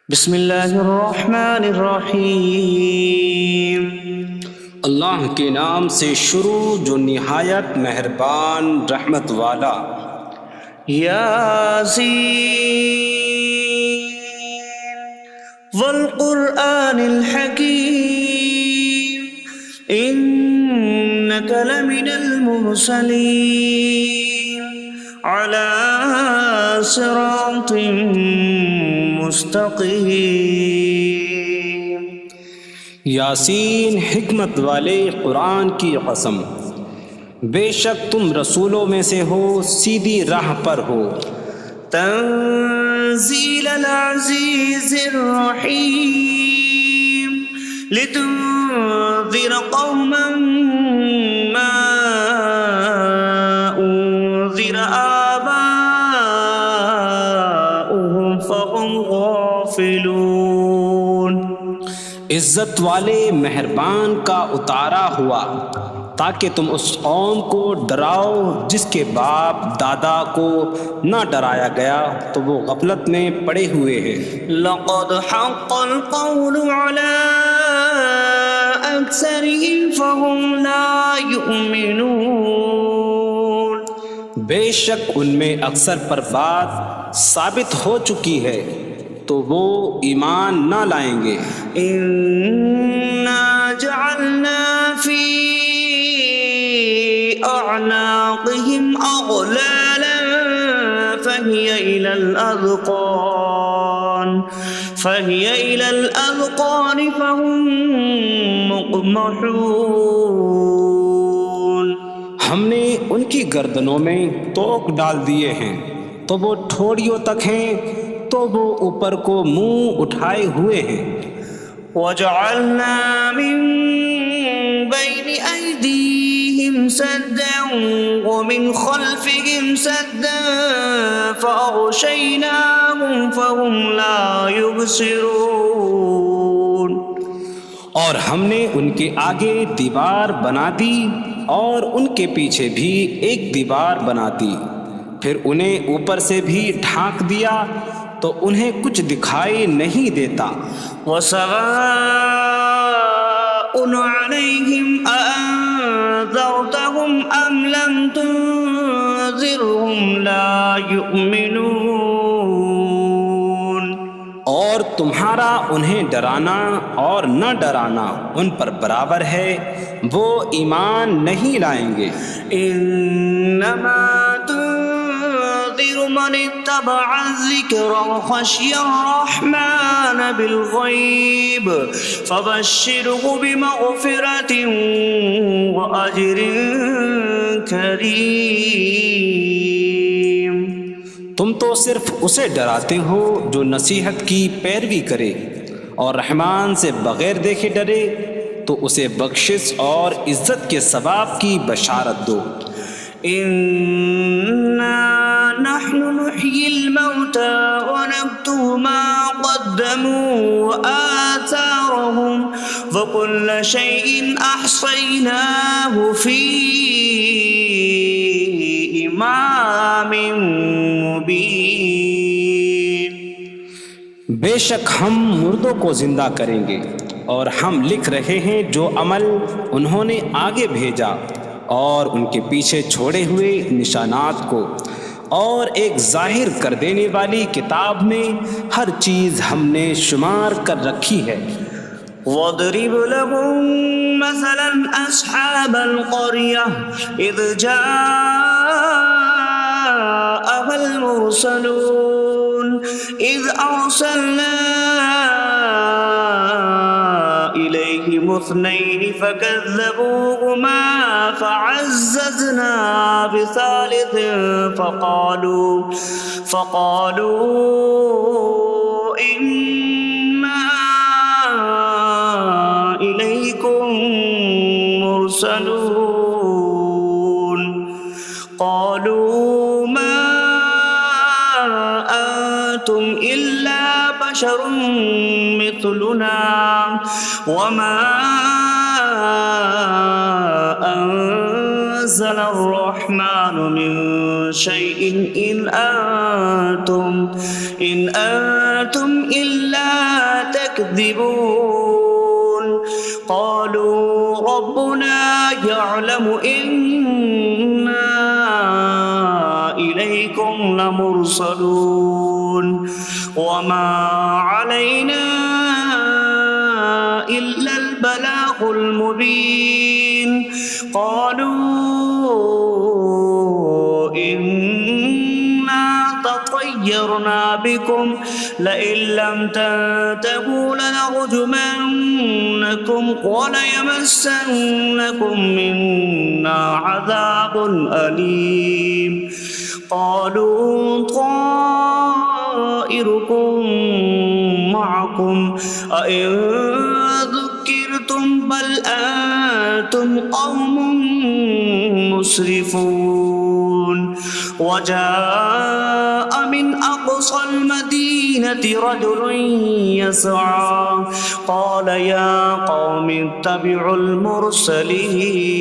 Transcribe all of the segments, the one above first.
بسم اللہ الرحمن الرحیم۔ اللہ کے نام سے شروع جو نہایت مہربان رحمت والا۔ یاسین والقرآن الحکیم انک لمن المرسلین علی صراط مستقیم۔ یاسین حکمت والے قرآن کی قسم، بے شک تم رسولوں میں سے ہو، سیدھی راہ پر ہو۔ تنزیل العزیز الرحیم لتنذر قوما ما انذر آباؤهم فهم غافلون۔ عزت والے مہربان کا اتارا ہوا تاکہ تم اس قوم کو ڈراؤ جس کے باپ دادا کو نہ ڈرایا گیا تو وہ غفلت میں پڑے ہوئے ہیں۔ لقد حق القول على أكثرهم فهم لا يؤمنون۔ بے شک ان میں اکثر پر بات ثابت ہو چکی ہے تو وہ ایمان نہ لائیں گے۔ إنا جعلنا في أعناقهم أغلالا فهي إلى الأذقان فهم مقمحون۔ ہم نے ان کی گردنوں میں توق ڈال دیے ہیں تو وہ ٹھوڑیوں تک ہیں، تو وہ اوپر کو منہ اٹھائے ہوئے ہیں۔ وجعلنا من بين أيديهم سدا ومن خلفهم سدا فأغشيناهم فهم لا يبصرون۔ اور ہم نے ان کے آگے دیوار بنا دی اور ان کے پیچھے بھی ایک دیوار بنا دی، پھر انہیں اوپر سے بھی ڈھانک دیا تو انہیں کچھ دکھائی نہیں دیتا۔ وسواء عليهم أأنذرتهم أم لم تنذرهم لا يؤمنون۔ اور تمہارا انہیں ڈرانا اور نہ ڈرانا ان پر برابر ہے، وہ ایمان نہیں لائیں گے۔ انما تنذر من اتبع الذکر وخشی الرحمن بالغیب فبشره بمغفرة وأجر کریم۔ تم تو صرف اسے ڈراتے ہو جو نصیحت کی پیروی کرے اور رحمان سے بغیر دیکھے ڈرے، تو اسے بخشش اور عزت کے ثواب کی بشارت دو۔ انا نحن نحيي الموتى ونكتب ما قدموا وآثارهم وكل شيء أحصيناه في إمام مبين۔ بے شک ہم مردوں کو زندہ کریں گے اور ہم لکھ رہے ہیں جو عمل انہوں نے آگے بھیجا اور ان کے پیچھے چھوڑے ہوئے نشانات کو، اور ایک ظاہر کر دینے والی کتاب میں ہر چیز ہم نے شمار کر رکھی ہے۔ وَاضْرِبْ لَهُم مَّثَلًا أَصْحَابَ الْقَرْيَةِ إِذْ جَاءَهَا الْمُرْسَلُونَ إِذْ أَرْسَلْنَا إِلَيْهِمُ اثْنَيْنِ فَكَذَّبُوهُمَا فَعَزَّزْنَا بِثَالِثٍ فَقَالُوا إِنَّا إِلَيْكُمْ مُرْسَلُونَ۔ قَالُوا مَا أَنتُمْ إِلَّا بَشَرٌ مِثْلُنَا وَمَا أَنتُمْ نزل الرحمن من شيء إن أنتم إلا تكذبون قالوا ربنا يعلم إنا إليكم لمرسلون وما علينا إلا البلاغ المبين قالوا إنا تطيرنا بكم لئن لم تنتهوا لنرجمنكم وليمسنكم منا عذاب أليم قالوا طائركم معكم أئن ذكرتم بل أنتم قوم مسرفون وجاء من أقصى المدينة رجل يسعى قال يا قوم اتبعوا المرسلين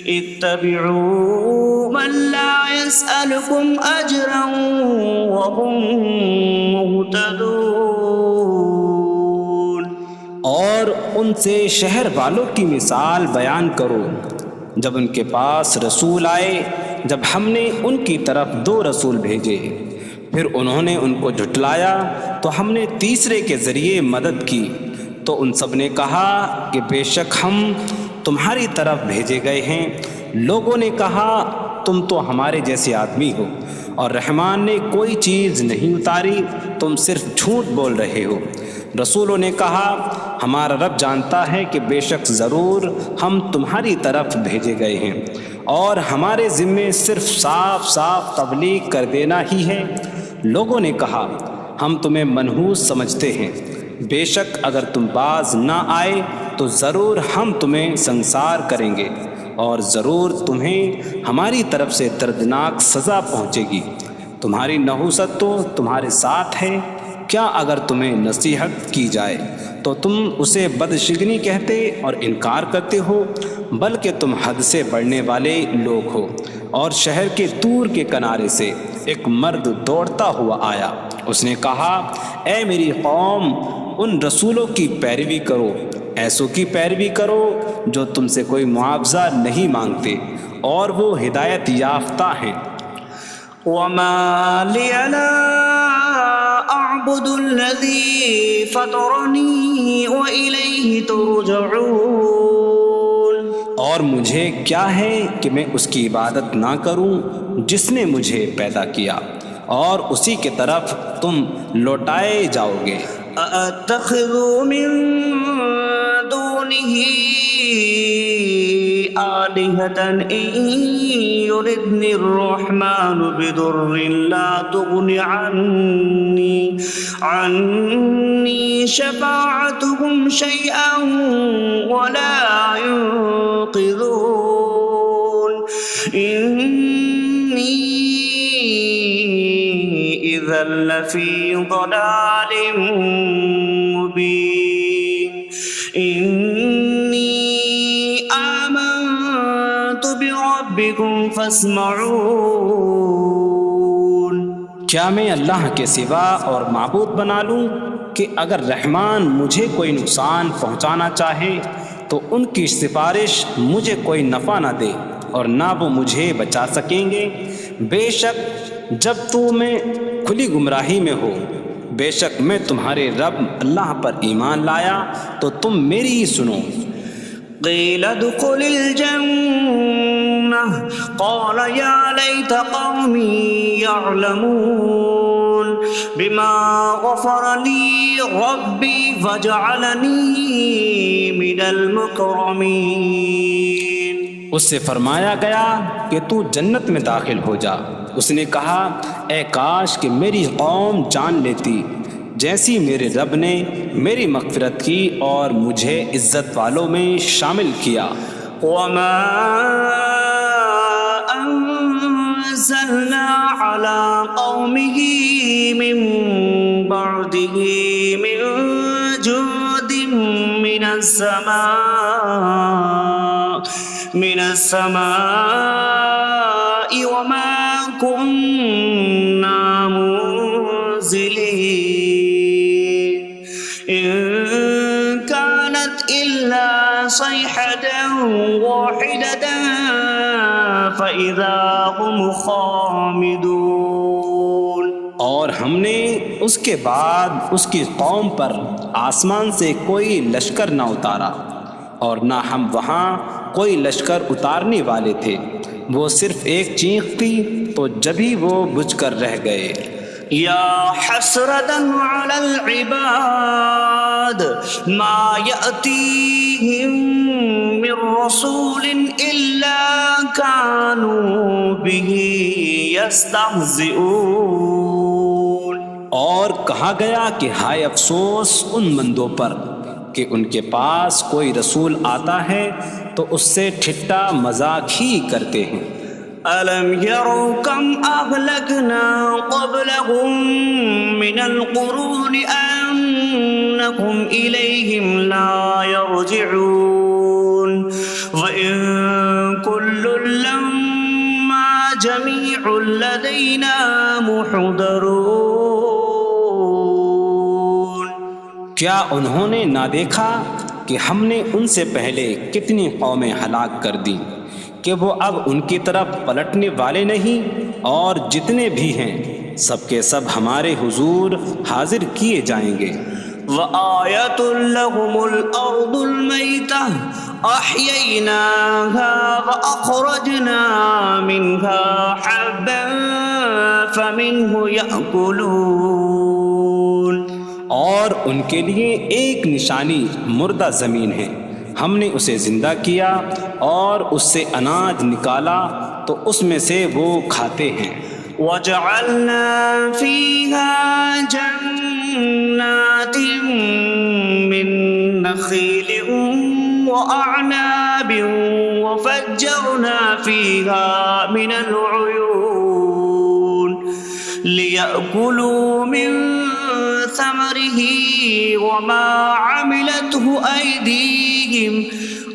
اتبعوا من لا يسألكم أجرا وهم مهتدون اور ان سے شہر والوں کی مثال بیان کرو جب ان کے پاس رسول آئے جب ہم نے ان کی طرف 2 رسول بھیجے پھر انہوں نے ان کو جھٹلایا تو ہم نے تیسرے کے ذریعے مدد کی تو ان سب نے کہا کہ بے شک ہم تمہاری طرف بھیجے گئے ہیں لوگوں نے کہا تم تو ہمارے جیسے آدمی ہو اور رحمان نے کوئی چیز نہیں اتاری تم صرف جھوٹ بول رہے ہو رسولوں نے کہا ہمارا رب جانتا ہے کہ بے شک ضرور ہم تمہاری طرف بھیجے گئے ہیں اور ہمارے ذمے صرف صاف صاف تبلیغ کر دینا ہی ہے لوگوں نے کہا ہم تمہیں منحوس سمجھتے ہیں بے شک اگر تم باز نہ آئے تو ضرور ہم تمہیں سنسار کریں گے اور ضرور تمہیں ہماری طرف سے دردناک سزا پہنچے گی تمہاری نحوست تو تمہارے ساتھ ہے کیا اگر تمہیں نصیحت کی جائے تو تم اسے بدشگنی کہتے اور انکار کرتے ہو بلکہ تم حد سے بڑھنے والے لوگ ہو اور شہر کے دور کے کنارے سے ایک مرد دوڑتا ہوا آیا اس نے کہا اے میری قوم ان رسولوں کی پیروی کرو ایسوں کی پیروی کرو جو تم سے کوئی معاوضہ نہیں مانگتے اور وہ ہدایت یافتہ ہیں وما لي لا أعبد الذي فطرني وإليه ترجعون اور مجھے کیا ہے کہ میں اس کی عبادت نہ کروں جس نے مجھے پیدا کیا اور اسی کی طرف تم لوٹائے جاؤ گے أأتخذ من دونه آلهة إن يردني الرحمن بضر لا تغن عني شفاعتهم شيئا ولا ينقذون إني إذا لفي ضلال مبين إني آمنت بربكم فاسمعون کیا میں اللہ کے سوا اور معبود بنا لوں کہ اگر رحمان مجھے کوئی نقصان پہنچانا چاہے تو ان کی سفارش مجھے کوئی نفع نہ دے اور نہ وہ مجھے بچا سکیں گے بے شک جب میں کھلی گمراہی میں ہو بے شک میں تمہارے رب اللہ پر ایمان لایا تو تم میری ہی سنو قيل ادخل الجنة قال يا ليت قومي يعلمون بما غفر لي ربي فجعلني من المكرمين اس سے فرمایا گیا کہ تو جنت میں داخل ہو جا اس نے کہا اے کاش کہ میری قوم جان لیتی جیسی میرے رب نے میری مغفرت کی اور مجھے عزت والوں میں شامل کیا وما أنزلنا على قومه من بعده من جود من السماء من السماء وما كنا منزلين إن كانت إلا صيحة واحدة فإذا هم خامدون۔ اور ہم نے اس کے بعد اس کی قوم پر آسمان سے کوئی لشکر نہ اتارا، اور نہ ہم وہاں کوئی لشکر اتارنے والے تھے، وہ صرف ایک چیخ تھی تو جبھی وہ بجھ کر رہ گئے۔ یا حسرة على العباد ما يأتيهم من رسول إلا كانوا به يستهزئون۔ اور کہا گیا کہ ہائے افسوس ان بندوں پر کہ ان کے پاس کوئی رسول آتا ہے تو اس سے ٹھٹا مذاق ہی کرتے ہیں۔ أَلَمْ يَرَوْا كَمْ أَهْلَكْنَا قَبْلَهُمْ مِنَ الْقُرُونِ أَنَّكُمْ إِلَيْهِمْ لَا يَرْجِعُونَ وَإِن كُلٌّ لَّمَّا جَمِيعٌ لَّدَيْنَا مُحْضَرُونَ۔ کیا انہوں نے نہ دیکھا کہ ہم نے ان سے پہلے کتنی قومیں ہلاک کر دیں کہ وہ اب ان کی طرف پلٹنے والے نہیں، اور جتنے بھی ہیں سب کے سب ہمارے حضور حاضر کیے جائیں گے۔ وَآيَةٌ لَّهُمُ الْأَرْضُ الْمَيْتَةُ أَحْيَيْنَاهَا وَأَخْرَجْنَا مِنْهَا حَبًّا فَمِنْهُ يَأْكُلُونَ۔ اور ان کے لیے ایک نشانی مردہ زمین ہے، ہم نے اسے زندہ کیا اور اس سے اناج نکالا تو اس میں سے وہ کھاتے ہیں۔ وَجَعَلْنَا فِيهَا جَنَّاتٍ مِّن نَّخِيلٍ وَأَعْنَابٍ وَفَجَّرْنَا فِيهَا مِنَ الْعُيُونِ لِيَأْكُلُوا مِن ثَمَرِهِ وَمَا عَمِلَتْهُ أَيْدِيهِمْ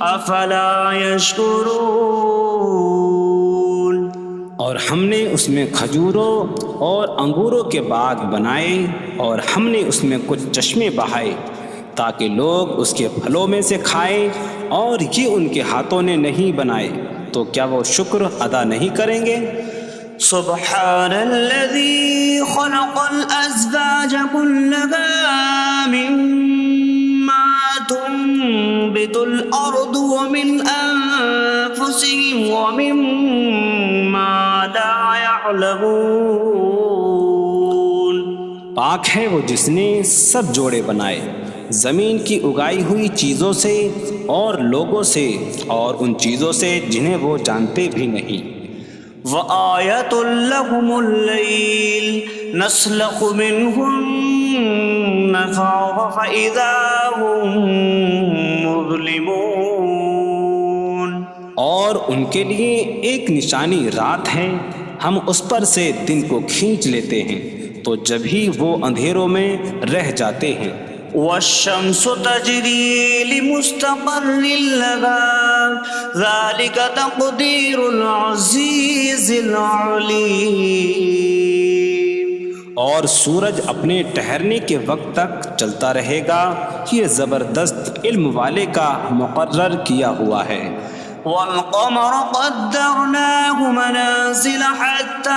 أَفَلَا يَشْكُرُونَ۔ اور ہم نے اس میں کھجوروں اور انگوروں کے باغ بنائے، اور ہم نے اس میں کچھ چشمے بہائے تاکہ لوگ اس کے پھلوں میں سے کھائیں، اور یہ ان کے ہاتھوں نے نہیں بنائے، تو کیا وہ شکر ادا نہیں کریں گے؟ سبحان الذي خلق الأزواج كلها مما تنبت الأرض ومن أنفسهم ومما لا يعلمون۔ پاک ہے وہ جس نے سب جوڑے بنائے زمین کی اگائی ہوئی چیزوں سے اور لوگوں سے اور ان چیزوں سے جنہیں وہ جانتے بھی نہیں۔ وَآيَةٌ لَّهُمُ اللَّيْلُ نَسْلَخُ مِنْهُ النَّهَارَ فَإِذَا هُم مُظْلِمُونَ۔ اور ان کے لیے ایک نشانی رات ہے، ہم اس پر سے دن کو کھینچ لیتے ہیں تو جبھی وہ اندھیروں میں رہ جاتے ہیں۔ وَالشَّمْسُ تَجْرِي لِمُسْتَقَرٍّ لَّهَا ذَلِكَ تَقْدِيرُ الْعَزِيزِ الْعَلِيمِ۔ اور سورج اپنے ٹھہرنے کے وقت تک چلتا رہے گا، یہ زبردست علم والے کا مقرر کیا ہوا ہے۔ وَالْقَمَرَ قَدَّرْنَاهُ مَنَازِلَ حَتَّى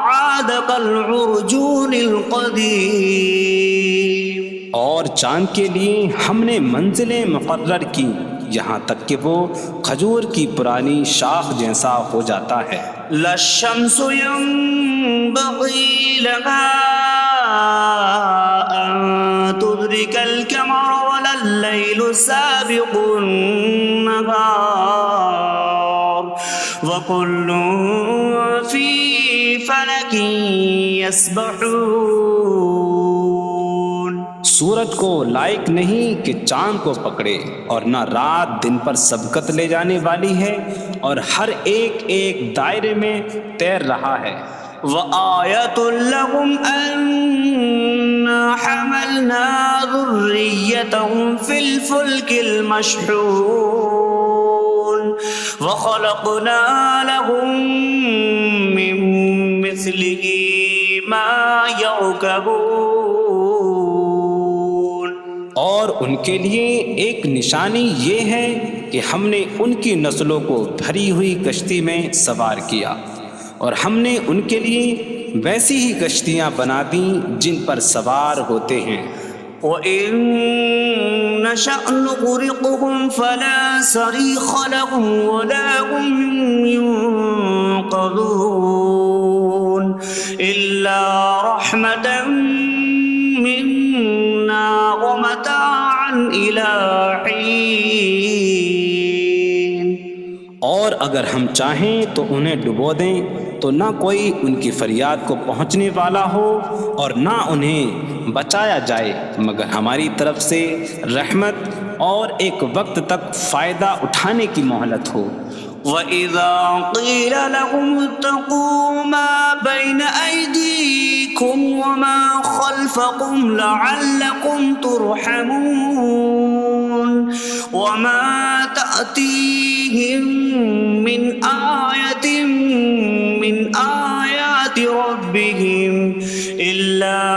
عَادَ كَالْعُرْجُونِ الْقَدِيمِ۔ اور چاند کے لیے ہم نے منزلیں مقرر کی یہاں تک کہ وہ کھجور کی پرانی شاخ جیسا ہو جاتا ہے۔ لا الشمس ينبغي لها أن تدرك القمر ولا الليل سابق النهار وكل في فلك يسبحون۔ سورج کو لائق نہیں کہ چاند کو پکڑے، اور نہ رات دن پر سبقت لے جانے والی ہے، اور ہر ایک ایک دائرے میں تیر رہا ہے۔ وَآيَةٌ لَّهُمْ أَنَّا حَمَلْنَا ذُرِّيَّتَهُمْ فِي الْفُلْكِ الْمَشْحُونِ۔ وخلقنا لهم من مثله ما يركبون. اور ان کے لیے ایک نشانی یہ ہے کہ ہم نے ان کی نسلوں کو بھری ہوئی کشتی میں سوار کیا، اور ہم نے ان کے لیے ویسی ہی کشتیاں بنا دیں جن پر سوار ہوتے ہیں. وَإِن نَّشَأْ نُغْرِقْهُمْ فَلَا صَرِيخَ لَهُمْ وَلَا هُمْ يُنقَذُونَ إِلَّا رَحْمَةً مِّنَّا وَمَتَاعًا إِلَىٰ حِينٍ. اور اگر ہم چاہیں تو انہیں ڈبو دیں تو نہ کوئی ان کی فریاد کو پہنچنے والا ہو اور نہ انہیں بچایا جائے مگر ہماری طرف سے رحمت اور ایک وقت تک فائدہ اٹھانے کی مہلت ہو. وَإِذَا قِيلَ لَهُمُ اتَّقُوا مَا بَيْنَ أَيْدِيكُمْ وَمَا خَلْفَكُمْ لَعَلَّكُمْ تُرْحَمُونَ وَمَا تَأْتِيهِم مِّنْ آيَةٍ مِّنْ آيَاتِ رَبِّهِمْ إِلَّا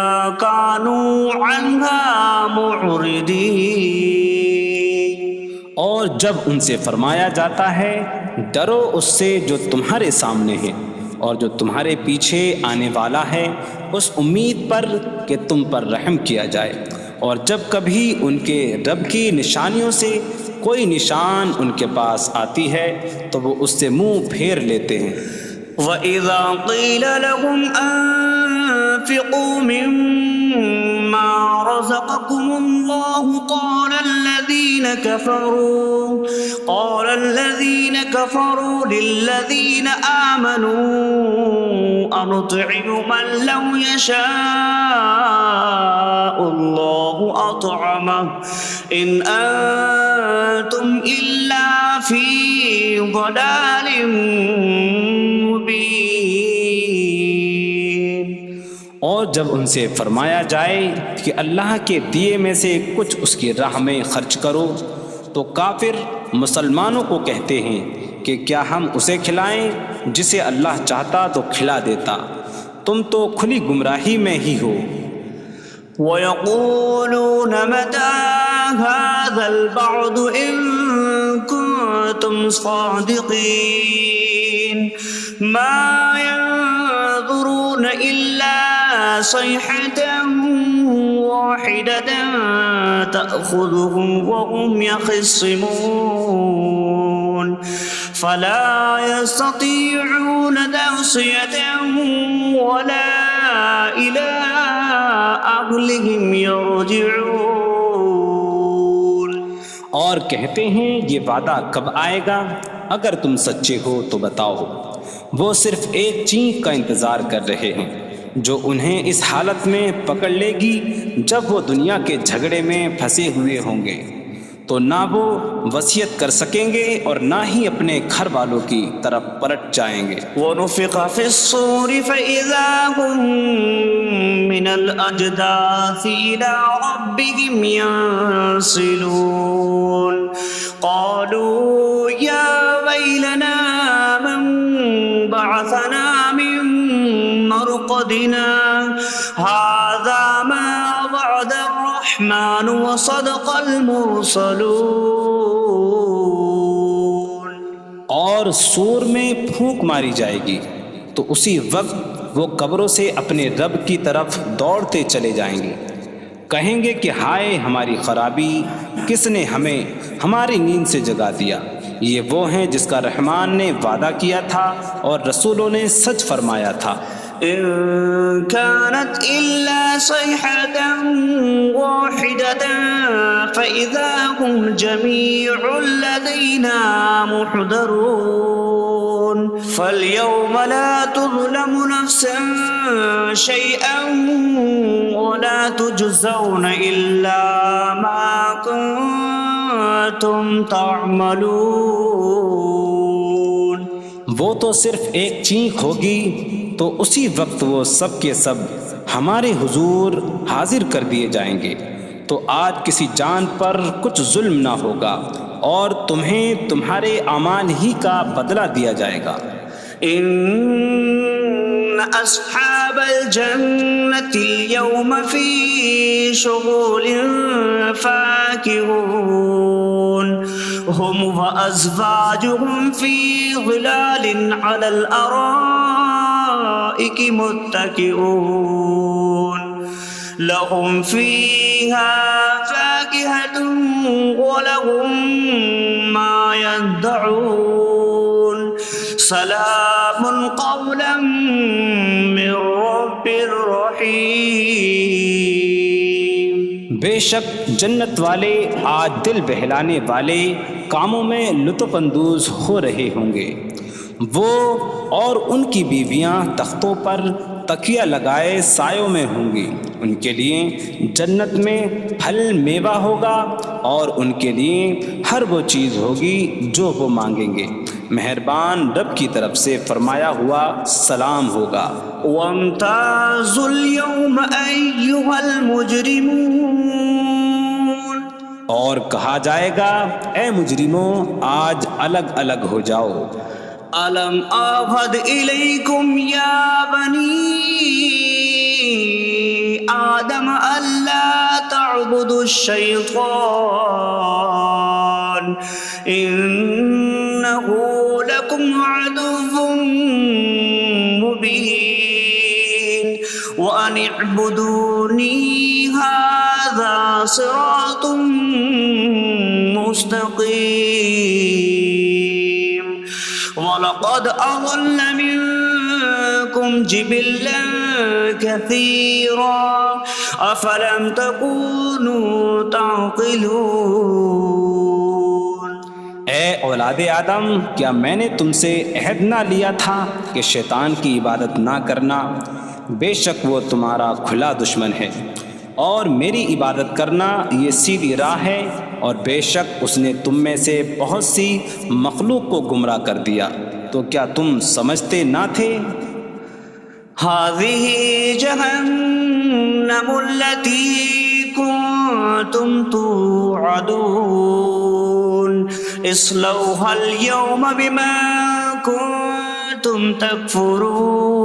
كَانُوا عَنْهَا مُعْرِضِينَ. اور جب ان سے فرمایا جاتا ہے ڈرو اس سے جو تمہارے سامنے ہے اور جو تمہارے پیچھے آنے والا ہے، اس امید پر کہ تم پر رحم کیا جائے، اور جب کبھی ان کے رب کی نشانیوں سے کوئی نشان ان کے پاس آتی ہے تو وہ اس سے منہ پھیر لیتے ہیں. وَإِذَا قِيلَ لَهُمْ أَنفِقُوا مِمَّا رَزَقَكُمُ اللَّهُ قَالَ الَّذِينَ كَفَرُوا لِلَّذِينَ آمَنُوا أَنُطْعِمُ مَن لَّوْ يَشَاءُ اللَّهُ أَطْعَمَهُ إِنْ أَنتُمْ إِلَّا فِي ضَلَالٍ مبین. اور جب ان سے فرمایا جائے کہ اللہ کے دیے میں سے کچھ اس کی راہ میں خرچ کرو تو کافر مسلمانوں کو کہتے ہیں کہ کیا ہم اسے کھلائیں جسے اللہ چاہتا تو کھلا دیتا، تم تو کھلی گمراہی میں ہی ہو. وَيَقُولُونَ مَتَىٰ هَٰذَا الْوَعْدُ إِن كُنتُمْ صَادِقِينَ مَا يَنظُرُونَ إِلَّا صَيْحَةً وَاحِدَةً تَأْخُذُهُمْ وَهُمْ يَخِصِّمُونَ فَلَا يَسْتَطِيعُونَ تَوْصِيَةً وَلَا إِلَىٰ أَهْلِهِمْ يَرْجِعُونَ. اور کہتے ہیں یہ وعدہ کب آئے گا؟ اگر تم سچے ہو تو بتاؤ. وہ صرف ایک چینک کا انتظار کر رہے ہیں جو انہیں اس حالت میں پکڑ لے گی جب وہ دنیا کے جھگڑے میں پھنسے ہوئے ہوں گے، تو نہ وہ وصیت کر سکیں گے اور نہ ہی اپنے گھر والوں کی طرف پلٹ جائیں گے. وَنُفِخَ فِي الصُّورِ فَإِذَا هُم مِّنَ الْأَجْدَاثِ إِلَىٰ رَبِّهِمْ يَنسِلُونَ قَالُوا يَا وَيْلَنَا مَن بَعَثَنَا مِن مَّرْقَدِنَا هَٰذَا مَا وَعَدَ الرَّحْمَٰنُ وَصَدَقَ الْمُرْسَلُونَ. اور سور میں پھونک ماری جائے گی تو اسی وقت وہ قبروں سے اپنے رب کی طرف دوڑتے چلے جائیں گے، کہیں گے کہ ہائے ہماری خرابی، کس نے ہمیں ہماری نیند سے جگا دیا. یہ وہ ہیں جس کا رحمان نے وعدہ کیا تھا اور رسولوں نے سچ فرمایا تھا. إن كانت إلا صيحة واحدة فإذا هم جميع لدينا محضرون فاليوم لا تظلم نفس شيئا ولا تجزون إلا ما كنتم تعملون. وہ تو صرف ایک چینک ہوگی تو اسی وقت وہ سب کے سب ہمارے حضور حاضر کر دیے جائیں گے، تو آج کسی جان پر کچھ ظلم نہ ہوگا اور تمہیں تمہارے اعمال ہی کا بدلہ دیا جائے گا۔ إن أصحاب الجنة اليوم في شغل فاكهون هم وأزواجهم في ظلال على الأرائك متكئون لهم فيها فاكهة ولهم ما يدعون سلام قولا من رب رحیم۔ بے شک جنت والے آج دل بہلانے والے کاموں میں لطف اندوز ہو رہے ہوں گے۔ وہ اور ان کی بیویاں تختوں پر تکیہ لگائے سایوں میں ہوں گی۔ ان کے لیے جنت میں پھل میوہ ہوگا اور ان کے لیے ہر وہ چیز ہوگی جو وہ مانگیں گے۔ مہربان رب کی طرف سے فرمایا ہوا سلام ہوگا۔ وامتازوا اليوم أيها المجرمون، اور کہا جائے گا اے مجرموں آج الگ الگ ہو جاؤ۔ ألم أعهد إليكم يا بني آدم ألا تعبدوا الشيطان إنه لكم عدو مبين وأن اعبدوني هذا صراط مستقيم وَلَقَدْ أَضَلَّ مِنكُمْ جِبِلًّا كَثِيرًا أَفَلَمْ تَكُونُوا تَعْقِلُونَ۔ اے اولاد آدم، کیا میں نے تم سے عہد نہ لیا تھا کہ شیطان کی عبادت نہ کرنا؟ بے شک وہ تمہارا کھلا دشمن ہے، اور میری عبادت کرنا یہ سیدھی راہ ہے، اور بے شک اس نے تم میں سے بہت سی مخلوق کو گمراہ کر دیا، تو کیا تم سمجھتے نہ تھے؟ هذه جهنم التي كنتم توعدون اصلوها اليوم بما كنتم تكفرون۔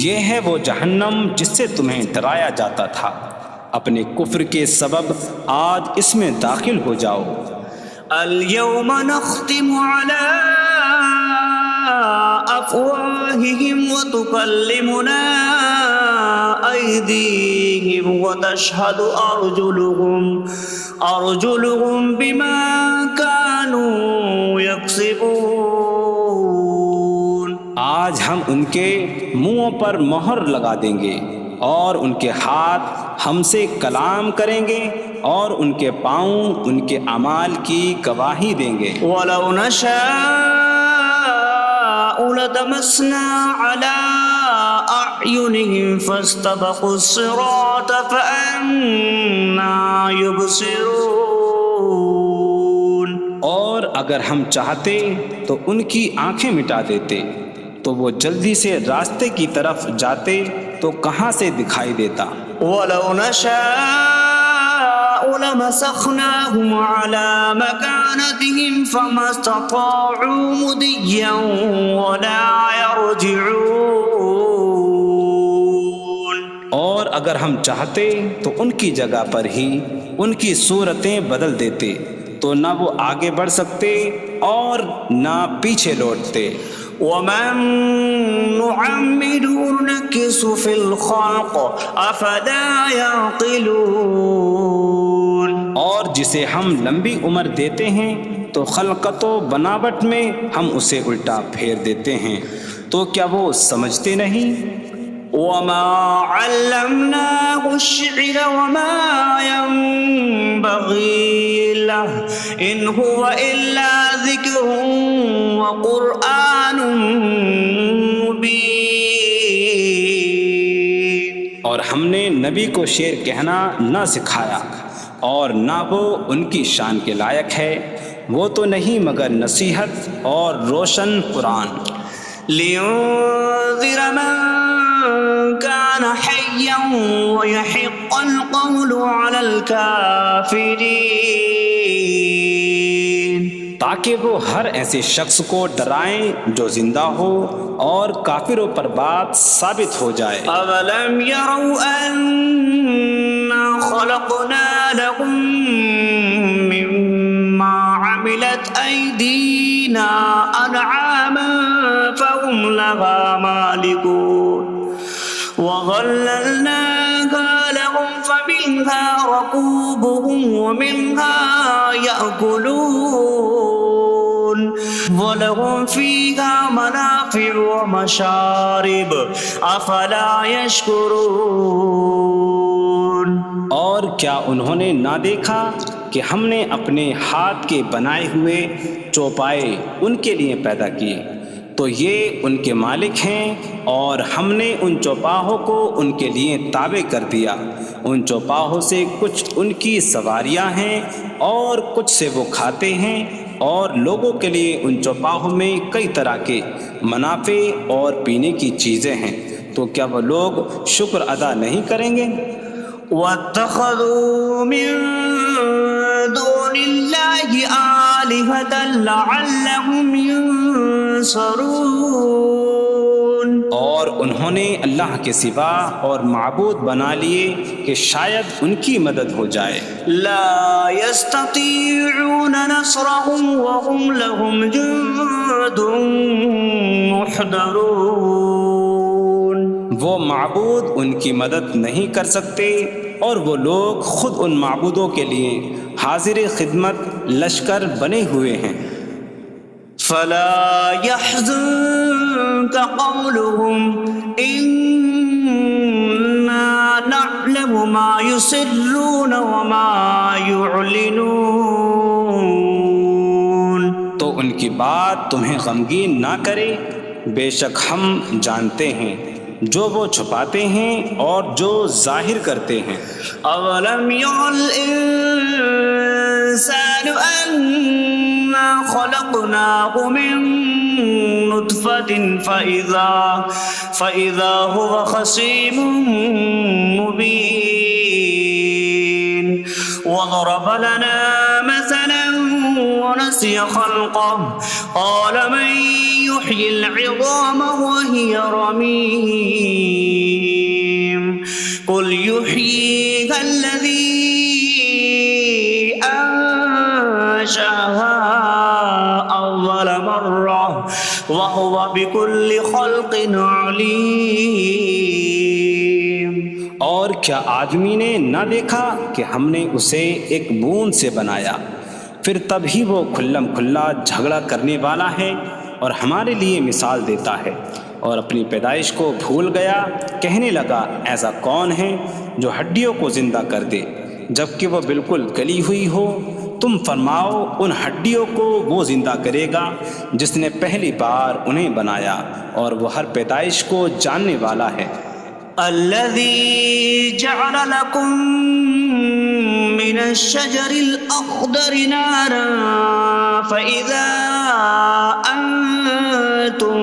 یہ ہے وہ جہنم جس سے تمہیں ڈرایا جاتا تھا، اپنے کفر کے سبب آج اس میں داخل ہو جاؤ۔ اليوم نختم على أفواههم وتكلمنا أيديهم وتشهد أرجلهم بما كانوا يكسبون۔ آج ہم ان کے منہوں پر مہر لگا دیں گے، اور ان کے ہاتھ ہم سے کلام کریں گے، اور ان کے پاؤں ان کے اعمال کی گواہی دیں گے۔ وَلَوْ نَشَاءُ لَطَمَسْنَا عَلَىٰ أَعْيُنِهِمْ فَاسْتَبَقُوا الصِّرَاطَ فَأَنَّىٰ يُبْصِرُونَ۔ اور اگر ہم چاہتے تو ان کی آنکھیں مٹا دیتے، تو وہ جلدی سے راستے کی طرف جاتے تو کہاں سے دکھائی دیتا۔ وَلَوْ نَشَاءُ لَمَسَخْنَاهُمْ عَلَىٰ مَكَانَتِهِمْ فَمَا اسْتَطَاعُوا مُضِيًّا وَلَا يَرْجِعُونَ۔ اور اگر ہم چاہتے تو ان کی جگہ پر ہی ان کی صورتیں بدل دیتے، تو نہ وہ آگے بڑھ سکتے اور نہ پیچھے لوٹتے۔ وَمَن نُّعَمِّرْهُ نُنَكِّسْهُ فِي الْخَلْقِ أَفَلَا يَعْقِلُونَ۔ اور جسے ہم لمبی عمر دیتے ہیں تو خلقت و بناوٹ میں ہم اسے الٹا پھیر دیتے ہیں، تو کیا وہ سمجھتے نہیں؟ وَمَا عَلَّمْنَاهُ الشِّعْرَ وَمَا يَنبَغِي لَهُ إِنْ هُوَ إِلَّا ذِكْرٌ وَقُرْآنٌ مُبِينٌ۔ اور ہم نے نبی کو شعر کہنا نہ سکھایا، اور نہ وہ ان کی شان کے لائق ہے، وہ تو نہیں مگر نصیحت اور روشن قرآن۔ لِيُنذِرَ مَن كَانَ حَيًّا حيا ويحق القول على الكافرين تاکہ وہ ہر ایسے شخص کو ڈرائیں جو زندہ ہو اور کافروں پر بات ثابت ہو جائے۔ أولم يروا أنا خلقنا لهم مما عملت أيدينا أنعاما فهم لها مالكون وظللناها لهم فمنها ركوبهم ومنها يأكلون وَلَهُمْ فِيهَا مَنَافِعُ وَمَشَارِبُ أَفَلَا يَشْكُرُونَ۔ اور کیا انہوں نے نہ دیکھا کہ ہم نے اپنے ہاتھ کے بنائے ہوئے چوپائے ان کے لیے پیدا کیے، تو یہ ان کے مالک ہیں، اور ہم نے ان چوپاہوں کو ان کے لیے تابع کر دیا۔ ان چوپاہوں سے کچھ ان کی سواریاں ہیں اور کچھ سے وہ کھاتے ہیں، اور لوگوں کے لیے ان چوپاہوں میں کئی طرح کے منافع اور پینے کی چیزیں ہیں، تو کیا وہ لوگ شکر ادا نہیں کریں گے؟ وَاتَّخَذُوا مِن دُونِ اللَّهِ آلِهَةً لَعَلَّهُمْ يُنصَرُونَ۔ اور انہوں نے اللہ کے سوا اور معبود بنا لیے کہ شاید ان کی مدد ہو جائے۔ لا يستطيعون نصرهم وهم لهم جند محضرون۔ وہ معبود ان کی مدد نہیں کر سکتے، اور وہ لوگ خود ان معبودوں کے لیے حاضر خدمت لشکر بنے ہوئے ہیں۔ فلا يحزنك قولهم إنا نعلم ما يسرون وما يعلنون۔ تو ان کی بات تمہیں غمگین نہ کرے، بے شک ہم جانتے ہیں جو وہ چھپاتے ہیں اور جو ظاہر کرتے ہیں۔ اولم ير الانسان انا خلقناه من نطفة فإذا هو خصيم مبين وضرب لنا مثلا ونسي خلقه قال من يحيي العظام وهي رميم قل يحييها الذي أنشأها أول مرة وهو بكل خلق عليم۔ اور کیا آدمی نے نہ دیکھا کہ ہم نے اسے ایک بوند سے بنایا، پھر تب ہی وہ کھلم کھلا جھگڑا کرنے والا ہے اور ہمارے لیے مثال دیتا ہے، اور اپنی پیدائش کو بھول گیا، کہنے لگا ایسا کون ہے جو ہڈیوں کو زندہ کر دے جبکہ وہ بالکل گلی ہوئی ہو؟ تم فرماؤ ان ہڈیوں کو وہ زندہ کرے گا جس نے پہلی بار انہیں بنایا، اور وہ ہر پیدائش کو جاننے والا ہے۔ الذي جعل لكم من الشجر الأخضر نارا فإذا أنتم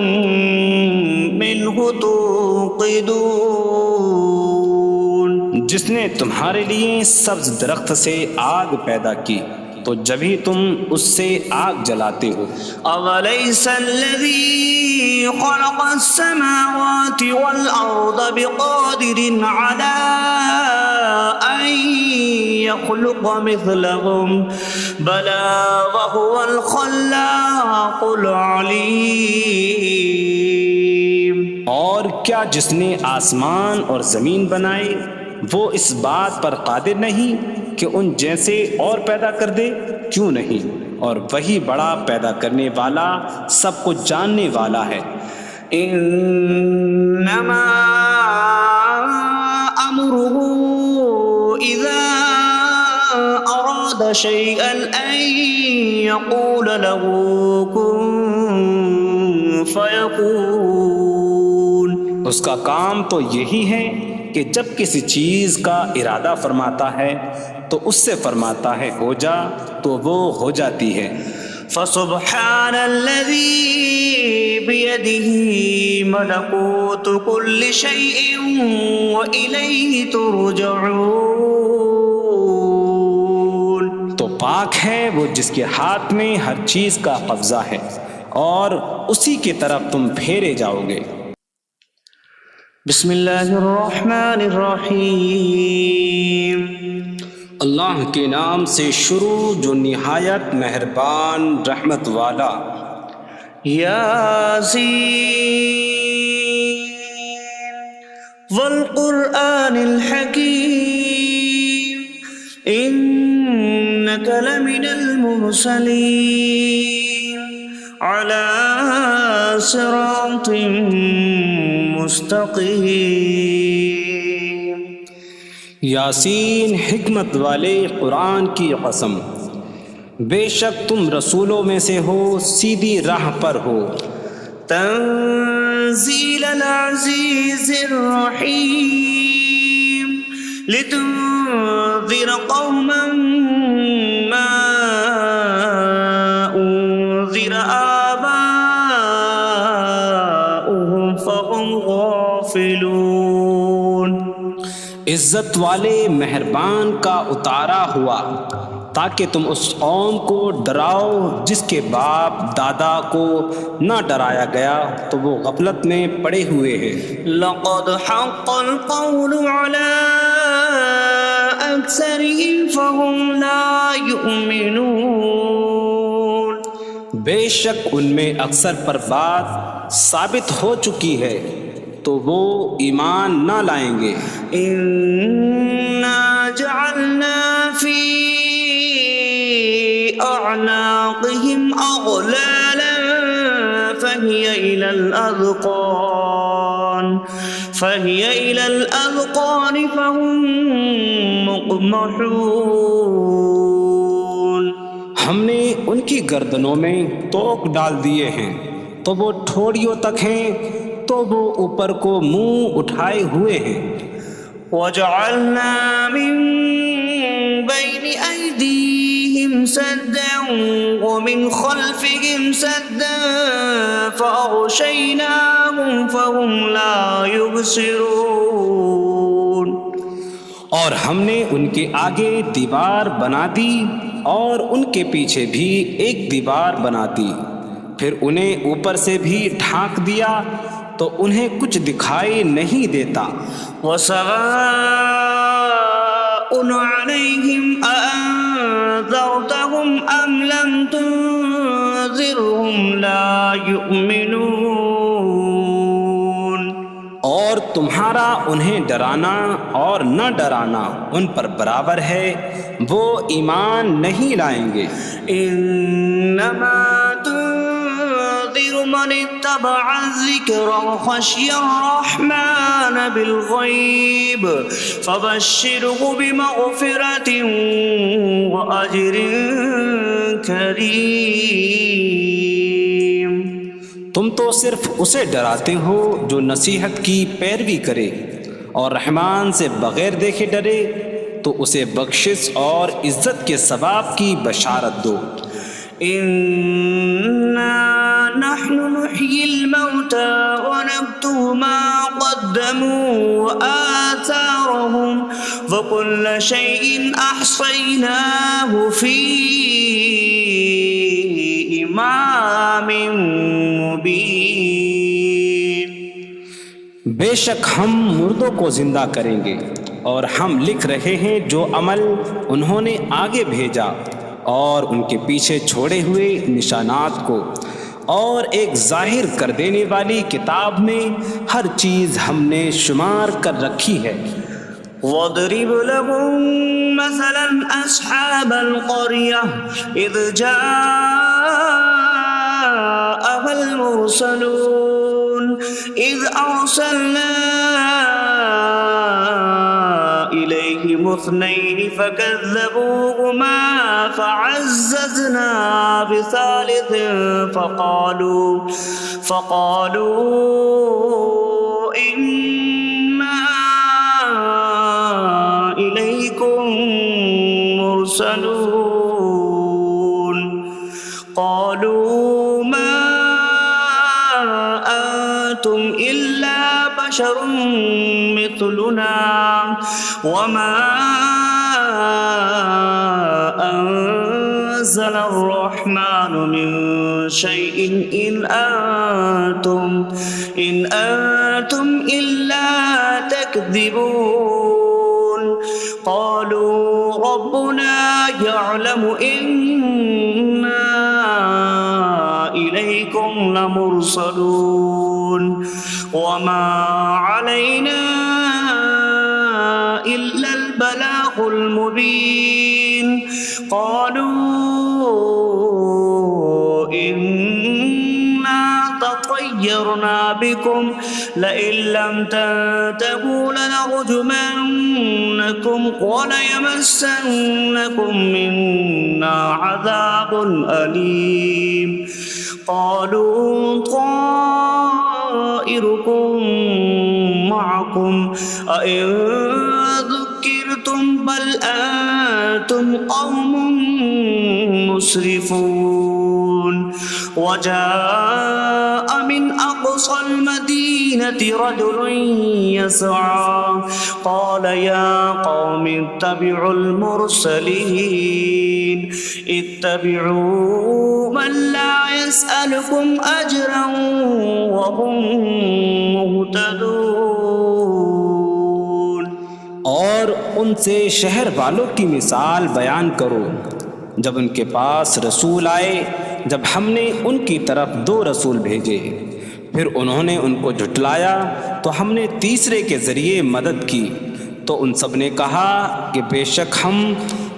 منه توقدون۔ جس نے تمہارے لیے سبز درخت سے آگ پیدا کی تو جبھی تم اس سے آگ جلاتے ہو۔ أَوَلَيْسَ الَّذِي خَلَقَ السَّمَاوَاتِ وَالْأَرْضَ بِقَادِرٍ عَلَىٰ أَن يَخْلُقَ مِثْلَهُم بَلَىٰ وَهُوَ الْخَلَّاقُ الْعَلِيمُ۔ اور کیا جس نے آسمان اور زمین بنائے وہ اس بات پر قادر نہیں کہ ان جیسے اور پیدا کر دے؟ کیوں نہیں، اور وہی بڑا پیدا کرنے والا سب کچھ جاننے والا ہے۔ انما امره اذا اراد شيئا ان يقول له كن فيكون۔ اس کا کام تو یہی ہے کہ جب کسی چیز کا ارادہ فرماتا ہے تو اس سے فرماتا ہے ہو جا، تو وہ ہو جاتی ہے۔ فسبحان الذي بيده ملكوت كل شيء وإليه ترجعون. تو پاک ہے وہ جس کے ہاتھ میں ہر چیز کا قبضہ ہے اور اسی کی طرف تم پھیرے جاؤ گے. بسم اللہ الرحمن الرحیم. اللہ کے نام سے شروع جو نہایت مہربان رحمت والا. یاسین والقرآن الحکیم انک لمن المرسلین علی صراط مستقیم. یاسین حکمت والے قرآن کی قسم، بے شک تم رسولوں میں سے ہو، سیدھی راہ پر ہو. تنزیل العزیز الرحیم لتنذر قوما ما انذر آباؤهم فهم غافلون. عزت والے مہربان کا اتارا ہوا تاکہ تم اس قوم کو ڈراؤ جس کے باپ دادا کو نہ ڈرایا گیا تو وہ غفلت میں پڑے ہوئے ہیں. لقد حق القول على أكثرهم فهم لا يؤمنون. بے شک ان میں اکثر پر بات ثابت ہو چکی ہے تو وہ ایمان نہ لائیں گے. إنا جعلنا في أعناقهم أغلالا فهي إلى الأذقان فهم مقمحون. ہم نے ان کی گردنوں میں توق ڈال دیے ہیں تو وہ ٹھوڑیوں تک ہیں تو وہ اوپر کو منہ اٹھائے ہوئے ہیں. وجعلنا من بين أيديهم سدا ومن خلفهم سدا فأغشيناهم فهم لا يبصرون. اور ہم نے ان کے آگے دیوار بنا دی اور ان کے پیچھے بھی ایک دیوار بنا دی، پھر انہیں اوپر سے بھی ڈھانک دیا تو انہیں کچھ دکھائی نہیں دیتا. وسواء عليهم أأنذرتهم أم لم تنذرهم لا يؤمنون. اور تمہارا انہیں ڈرانا اور نہ ڈرانا ان پر برابر ہے، وہ ایمان نہیں لائیں گے. انما تنذر من اتبع الذکر وخشی الرحمن بالغیب فبشره بمغفرة وأجر کریم. تم تو صرف اسے ڈراتے ہو جو نصیحت کی پیروی کرے اور رحمان سے بغیر دیکھے ڈرے، تو اسے بخشش اور عزت کے ثواب کی بشارت دو. إنا نحن نحيي الموتى ونكتب ما قدموا وآثارهم وكل شيء أحصيناه في إمام مبين. بے شک ہم مردوں کو زندہ کریں گے اور ہم لکھ رہے ہیں جو عمل انہوں نے آگے بھیجا اور ان کے پیچھے چھوڑے ہوئے نشانات کو، اور ایک ظاہر کر دینے والی کتاب میں ہر چیز ہم نے شمار کر رکھی ہے. واضرب لهم مثلا أصحاب القرية إذ جاءها المرسلون إذ أرسلنا إليهم اثنين فكذبوهما فعززنا بثالث فقالوا إنا إليكم مرسلون. قال بشر مثلنا وما أنزل الرحمن من شيء إن أنتم إلا تكذبون قالوا ربنا يعلم إنا إليكم لمرسلون وما علينا إلا البلاغ المبين قالوا إنا تطيرنا بكم لئن لم تنتهوا لنرجمنكم وليمسنكم منا عذاب أليم قالوا طائركم معكم أئن ذكرتم بل أنتم قوم مسرفون وجاء من أقصى المدينة رجل يسعى قال يا قوم اتبعوا المرسلين اتبعوا من لا يسألكم أجرا وهم مهتدون اور ان سے شہر والوں کی مثال بیان کرو جب ان کے پاس رسول آئے جب ہم نے ان کی طرف 2 رسول بھیجے پھر انہوں نے ان کو جھٹلایا تو ہم نے تیسرے کے ذریعے مدد کی تو ان سب نے کہا کہ بے شک ہم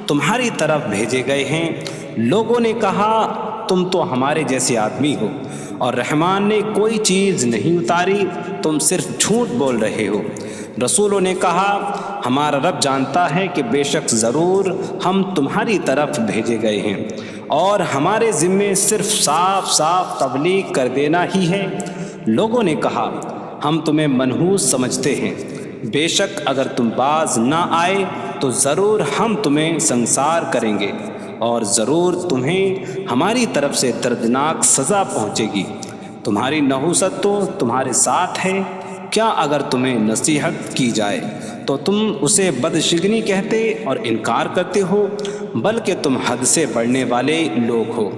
تمہاری طرف بھیجے گئے ہیں لوگوں نے کہا تم تو ہمارے جیسے آدمی ہو اور رحمان نے کوئی چیز نہیں اتاری تم صرف جھوٹ بول رہے ہو رسولوں نے کہا ہمارا رب جانتا ہے کہ بے شک ضرور ہم تمہاری طرف بھیجے گئے ہیں اور ہمارے ذمے صرف صاف صاف تبلیغ کر دینا ہی ہے لوگوں نے کہا ہم تمہیں منحوس سمجھتے ہیں بے شک اگر تم باز نہ آئے تو ضرور ہم تمہیں سنسار کریں گے اور ضرور تمہیں ہماری طرف سے دردناک سزا پہنچے گی تمہاری نحوست تو تمہارے ساتھ ہے کیا اگر تمہیں نصیحت کی جائے تو تم اسے بدشگنی کہتے اور انکار کرتے ہو بلکہ تم حد سے بڑھنے والے لوگ ہو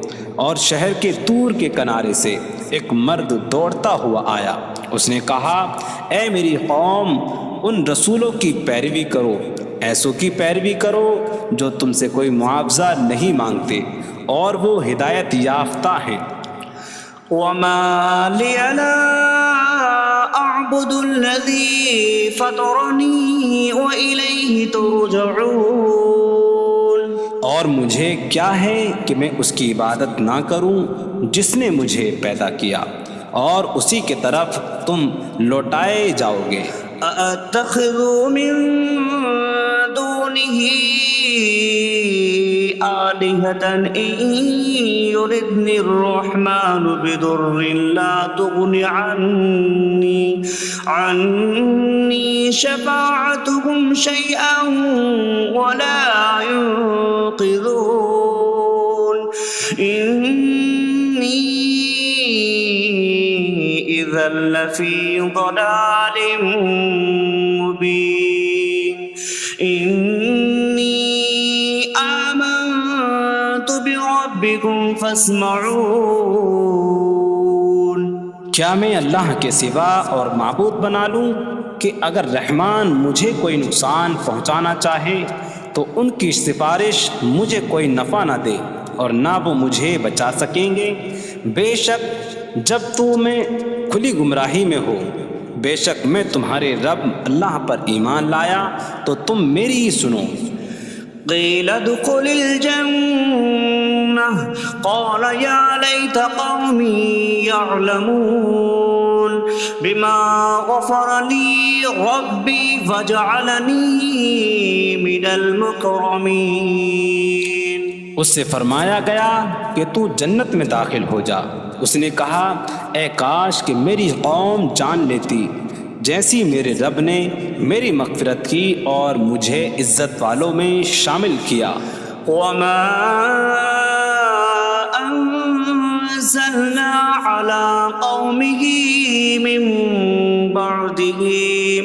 اور شہر کے دور کے کنارے سے ایک مرد دوڑتا ہوا آیا اس نے کہا اے میری قوم ان رسولوں کی پیروی کرو ایسوں کی پیروی کرو جو تم سے کوئی معاوضہ نہیں مانگتے اور وہ ہدایت یافتہ ہیں وما لي لا أعبد الذي فطرني وإليه ترجعون اور مجھے کیا ہے کہ میں اس کی عبادت نہ کروں جس نے مجھے پیدا کیا اور اسی کی طرف تم لوٹائے جاؤ گے أأتخذ من دونه آلهة إن يردني الرحمن بضر لا تغن عني شفاعتهم شيئا ولا ينقذون إني إذا لفي ضلال مبين إني آمنت بربكم فاسمعون کیا میں اللہ کے سوا اور معبود بنا لوں کہ اگر رحمان مجھے کوئی نقصان پہنچانا چاہے تو ان کی سفارش مجھے کوئی نفع نہ دے اور نہ وہ مجھے بچا سکیں گے بے شک جب میں کھلی گمراہی میں ہو بے شک میں تمہارے رب اللہ پر ایمان لایا تو تم میری ہی سنو قيل ادخل الجنة قال يا ليت قومي يعلمون بما غفر لي ربي فجعلني من المكرمين اس سے فرمایا گیا کہ تو جنت میں داخل ہو جا اس نے کہا اے کاش کہ میری قوم جان لیتی جیسی میرے رب نے میری مغفرت کی اور مجھے عزت والوں میں شامل کیا وما أنزلنا على قومه من بعده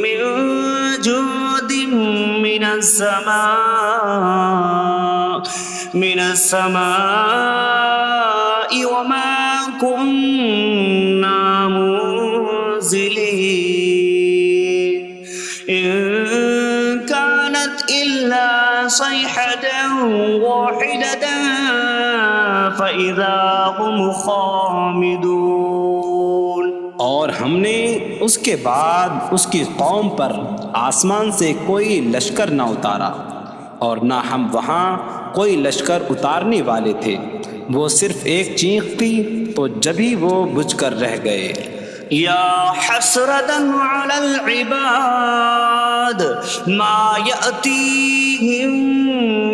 من جود من السماء وما كنا منزلين إن كانت إلا صيحة واحدة فإذا هم خامدون۔ اور ہم نے اس کے بعد اس کی قوم پر آسمان سے کوئی لشکر نہ اتارا اور نہ ہم وہاں کوئی لشکر اتارنے والے تھے، وہ صرف ایک چیخ کی تو جبھی وہ بجھ کر رہ گئے۔ یا حسرتاً علی العباد ما یأتیہم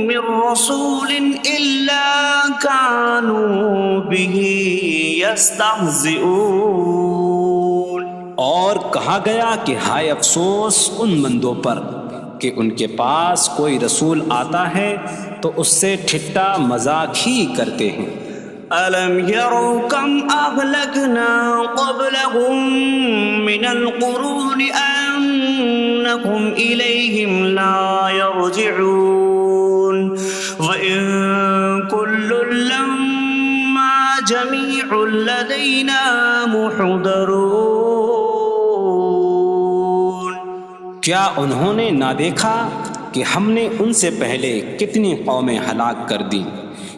من رسول الا کانوا بہ یستہزئون۔ اور کہا گیا کہ ہائے افسوس ان بندوں پر کہ ان کے پاس کوئی رسول آتا ہے تو اس سے ٹھٹا مذاق ہی کرتے ہیں۔ أَلَمْ يَرَوْا كَمْ أَهْلَكْنَا قَبْلَهُمْ مِنَ الْقُرُونِ أَنَّكُمْ إِلَيْهِمْ لَا يَرْجِعُونَ وَإِن كُلٌّ لَّمَّا جَمِيعٌ لَّدَيْنَا مُحْضَرُونَ۔ کیا انہوں نے نہ دیکھا کہ ہم نے ان سے پہلے کتنی قومیں ہلاک کر دیں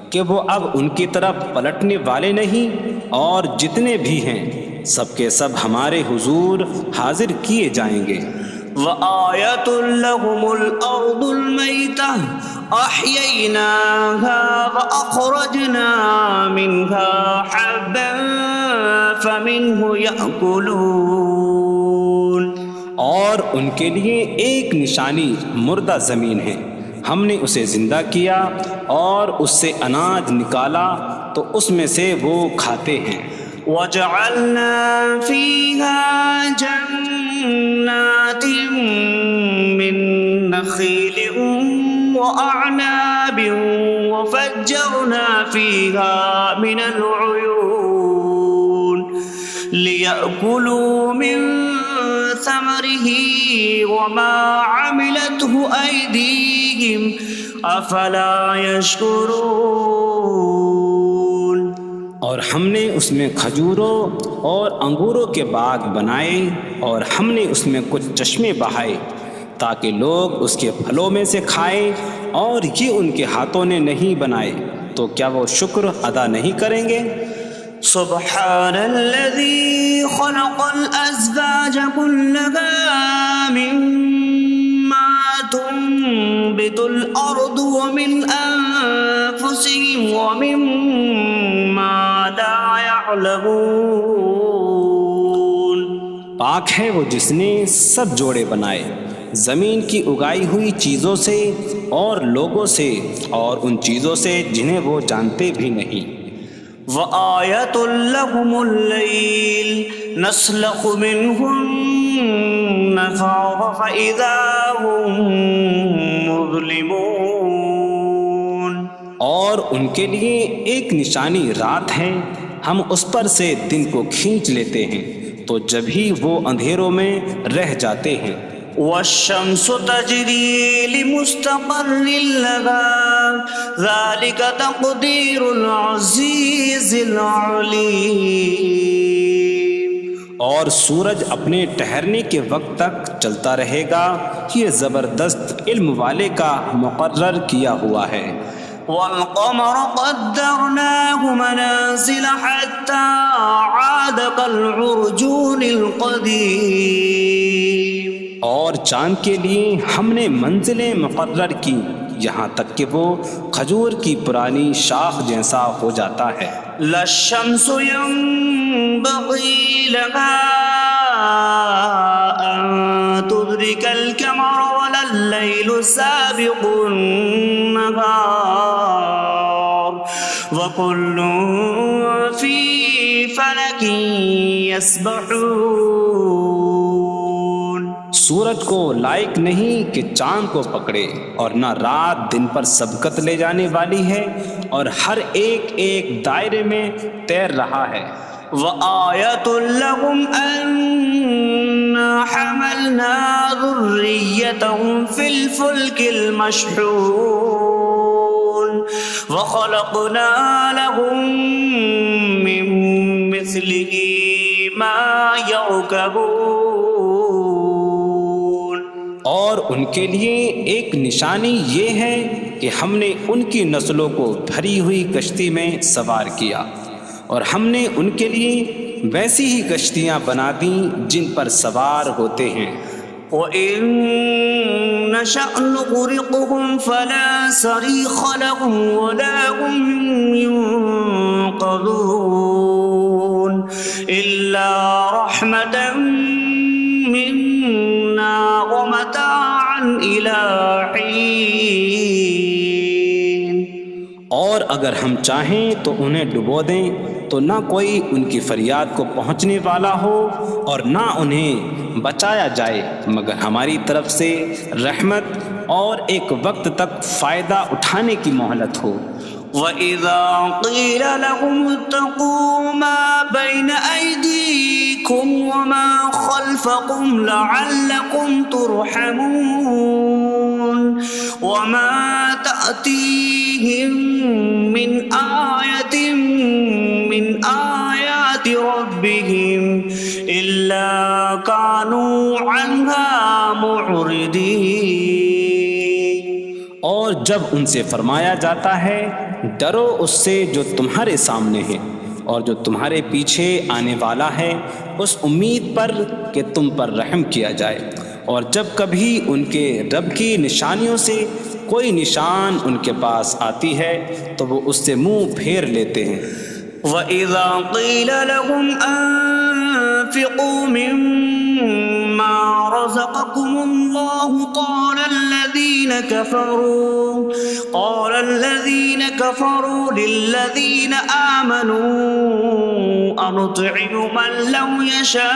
کہ وہ اب ان کی طرف پلٹنے والے نہیں، اور جتنے بھی ہیں سب کے سب ہمارے حضور حاضر کیے جائیں گے۔ وَآیَةٌ لَّهُمُ الْأَرْضُ الْمَيْتَةُ أَحْيَيْنَاهَا وَأَخْرَجْنَا مِنْهَا حَبًّا فَمِنْهُ يَأْكُلُونَ۔ اور ان کے لیے ایک نشانی مردہ زمین ہے، ہم نے اسے زندہ کیا اور اس سے اناج نکالا تو اس میں سے وہ کھاتے ہیں۔ وَجَعَلْنَا فِيهَا جَنَّاتٍ مِّن نَخِيلٍ وَأَعْنَابٍ وَفَجَّرْنَا فِيهَا مِنَ الْعُيُونِ لِيَأْكُلُوا مِن ثَمَرِهِ وَمَا عَمِلَتْهُ أَيْدِيهِمْ أَفَلَا يَشْكُرُونَ۔ اور ہم نے اس میں کھجوروں اور انگوروں کے باغ بنائے اور ہم نے اس میں کچھ چشمے بہائے تاکہ لوگ اس کے پھلوں میں سے کھائیں، اور یہ ان کے ہاتھوں نے نہیں بنائے، تو کیا وہ شکر ادا نہیں کریں گے؟ سبحان الذي خلق الأزواج كلها مما تنبت الأرض ومن أنفسهم ومما لا يعلمون۔ پاک ہے وہ جس نے سب جوڑے بنائے زمین کی اگائی ہوئی چیزوں سے اور لوگوں سے اور ان چیزوں سے جنہیں وہ جانتے بھی نہیں۔ وَآیَةٌ لَّهُمُ اللَّيْلُ نَسْلَخُ مِنْهُ النَّهَارَ فَإِذَا هُم مُظْلِمُونَ۔ اور ان کے لیے ایک نشانی رات ہے، ہم اس پر سے دن کو کھینچ لیتے ہیں تو جبھی وہ اندھیروں میں رہ جاتے ہیں۔ وَالشَّمْسُ تَجْرِي لِمُسْتَقَرٍّ لَّهَا ذَلِكَ تَقْدِيرُ الْعَزِيزِ الْعَلِيمِ۔ اور سورج اپنے ٹھہرنے کے وقت تک چلتا رہے گا، یہ زبردست علم والے کا مقرر کیا ہوا ہے۔ وَالْقَمَرَ قَدَّرْنَاهُ مَنَازِلَ حَتَّى عَادَ كَالْعُرْجُونِ الْقَدِيمِ۔ اور چاند کے لیے ہم نے منزلیں مقرر کی یہاں تک کہ وہ کھجور کی پرانی شاخ جیسا ہو جاتا ہے۔ لَا الشَّمْسُ يَنبَغِي لَهَا أَن تُدْرِكَ الْقَمَرَ وَلَا اللَّيْلُ سَابِقُ النَّهَارِ وَكُلٌّ فِي فَلَكٍ يَسْبَحُونَ۔ سورج کو لائق نہیں کہ چاند کو پکڑے، اور نہ رات دن پر سبقت لے جانے والی ہے، اور ہر ایک ایک دائرے میں تیر رہا ہے۔ وَآیَةٌ لَّهُمْ أَنَّا حملنا ذريتهم في الفلك المشحون وخلقنا لهم من مثله ما يركبون۔ اور ان کے لیے ایک نشانی یہ ہے کہ ہم نے ان کی نسلوں کو بھری ہوئی کشتی میں سوار کیا، اور ہم نے ان کے لیے ویسی ہی کشتیاں بنا دیں جن پر سوار ہوتے ہیں۔ وَإِن نَّشَأْ نُغْرِقْهُمْ فَلَا صَرِيخَ لَهُمْ وَلَا هُمْ يُنقَذُونَ إِلَّا رَحْمَةً مِّنَّا وَمَتَاعًا إِلَىٰ حِينٍ۔ اور اگر ہم چاہیں تو انہیں ڈبو دیں تو نہ کوئی ان کی فریاد کو پہنچنے والا ہو اور نہ انہیں بچایا جائے مگر ہماری طرف سے رحمت اور ایک وقت تک فائدہ اٹھانے کی مہلت ہو۔ وَإِذَا قِيلَ لَهُمُ اتَّقُوا مَا بَيْنَ أَيْدِيكُمْ وَمَا خَلْفَكُمْ لَعَلَّكُمْ تُرْحَمُونَ وَمَا تَأْتِيهِم مِّنْ آيَةٍ مِّنْ آيَاتِ رَبِّهِمْ إِلَّا كَانُوا عَنْهَا مُعْرِضِينَ۔ اور جب ان سے فرمایا جاتا ہے ڈرو اس سے جو تمہارے سامنے ہے اور جو تمہارے پیچھے آنے والا ہے، اس امید پر کہ تم پر رحم کیا جائے، اور جب کبھی ان کے رب کی نشانیوں سے کوئی نشان ان کے پاس آتی ہے تو وہ اس سے منہ پھیر لیتے ہیں۔ وَإِذَا قِيلَ لَهُمْ أَنفِقُوا مِمَّا رَزَقَكُمُ اللَّهُ قَالَ الَّذِينَ كَفَرُوا لِلَّذِينَ آمَنُوا أَنُطْعِمُ مَن لَّوْ يَشَاءُ